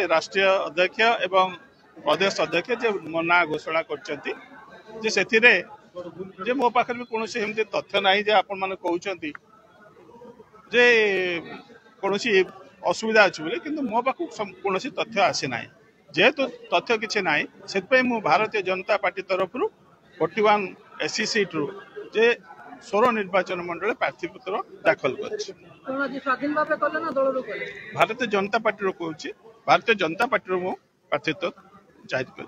से राष्ट्रीय अध्यक्ष एवं प्रदेश अध्यक्ष जे मो ना घोषणा कर मो पाखे भी कौन एमती तथ्य ना जे आपण मैंने कहते जे कौन असुविधा अच्छी बोले कि मो पाख कौन तथ्य आसी ना जेहेतु तथ्य किसी ना से भारतीय जनता पार्टी तरफ 41 एससी सीट्रु जे सोर निर्वाचन मंडल प्रार्थीपत्र दाखल कर भारतीय जनता पार्टी कहूँ भारतीय जनता पार्टी मो प्रार्थीत्व जाहिर कर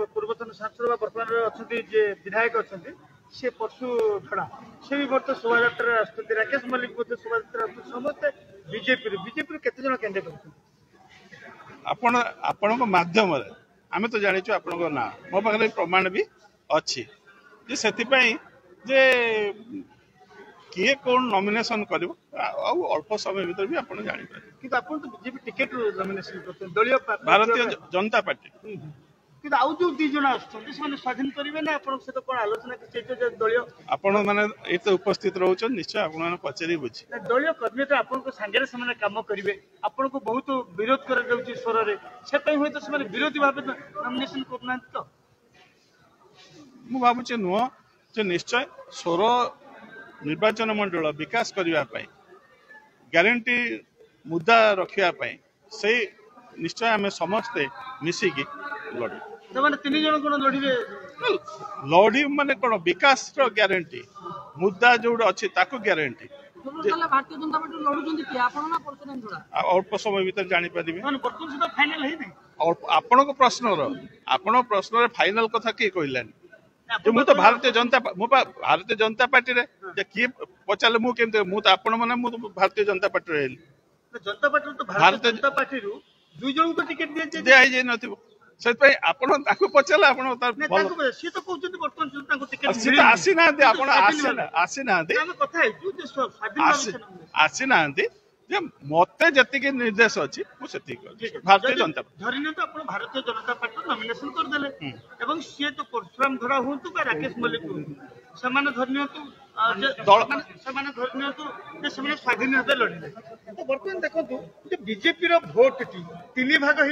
पूर्वतन सांसद वर्तमान विधायक अच्छा सी परशु छड़ा से भी बर्त शोभा राकेश मल्लिक शोभा समस्त बीजेपी केते जन कैंडिडेट आपण माध्यम आम तो जानी आपण ना मो पाखे प्रमाण भी अच्छी जे किए कौन नॉमिनेशन कर अल्प समय भीतर भी आपण जानी कि आपण तो बीजेपी टिकेट नॉमिनेशन करते दलीय भारतीय जनता पार्टी कि आउ जो दी जन आछन से स्वाधीन करिवे ना आपण से तो कोन आलोचना कि दलीय आपण माने एते उपस्थित रहउछन निश्चय आपण माने पचरी बुझी दलीय कर्मी तो आपण को संगे से काम करिवे आपण को बहुत विरोध कर जाउची स्वर रे से पई होय तो से विरोधी भाबे नॉमिनेशन करना तो मु भाबुचे नुह जे निश्चय सोर निर्वाचन मंडल विकास करने ग्यारंटी मुद्दा रखा से निश्चय आम समस्ते मिसिकी लड़ी माने कौन विकास ग्यारंटी मुद्दा जो अच्छी ग्यारंटी अल्प समय भीतर जापर आपण प्रश्न फाइनल कथा किए कहलानी मु तो भारतीय जनता पार्टी रे किए पचारे मुझे मुझे आपण मैंने भारतीय जनता पार्टी रही जनता पार्टी तो भारतीय जनता पार्टी रु दुई जन को टिकट दिया जाय नथिबो से आपण ताको पचाले आपण सी तो कहते बर्तमान टिकट आसी ना आपण आसी ना हम कथा है जो स्वाधीन आसी ना जे मते जति निर्देश अच्छी भारतीय जनता धरने तो आप भारतीय जनता पार्टी नॉमिनेशन कर देले एवं सी तो परशुराम धरा हूँ राकेश मल्लिक सेमाने धरने स्वाधीन भाव लड़े तो बर्तमान देखो बीजेपी भोट तीन भाग हो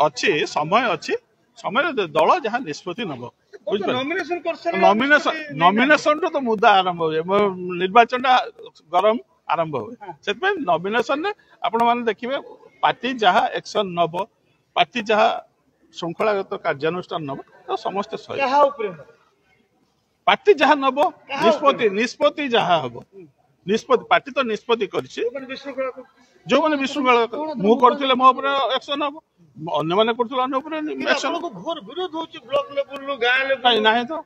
अच्छी समय अच्छी समय दल जहाँ निष्पत्ति नब नॉमिनेशन तो मुद्दा आरंभ हो निर्वाचन गरम आरंभ हुए से नॉमिनेशन ने आपण मैंने देखिए पार्टी जहाँ एक्शन नब पार्टी जहाँ श्रृंखलागत कार्यानुष्ठान नब तो समस्त पार्टी जहाँ नब निष्पत्ति जहाँ हम निष्पत्ति पार्टी तो निष्पत्ति कर जो मैंने विशृंखला मु करथिले मो ऊपर एक्शन हम अन्य माने करथिले अन्य ऊपर एक्शन घोर विरोध होची ब्लॉक लेवल गां लेवल नहीं तो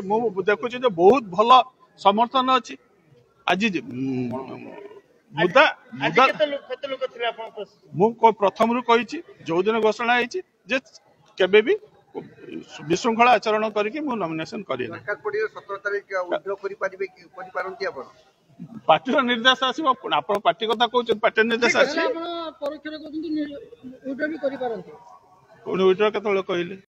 मु तो देखुची जे बहुत भलो समर्थन अछि आज मुद्दा मुझे प्रथम रू कही जो दिन घोषणा होती केबे भी विशृंखला आचरण करके मु नॉमिनेशन करी पार्टी निर्देश आसो आप पार्टी कथा कहते पार्टी निर्देश आस विड्रा कहले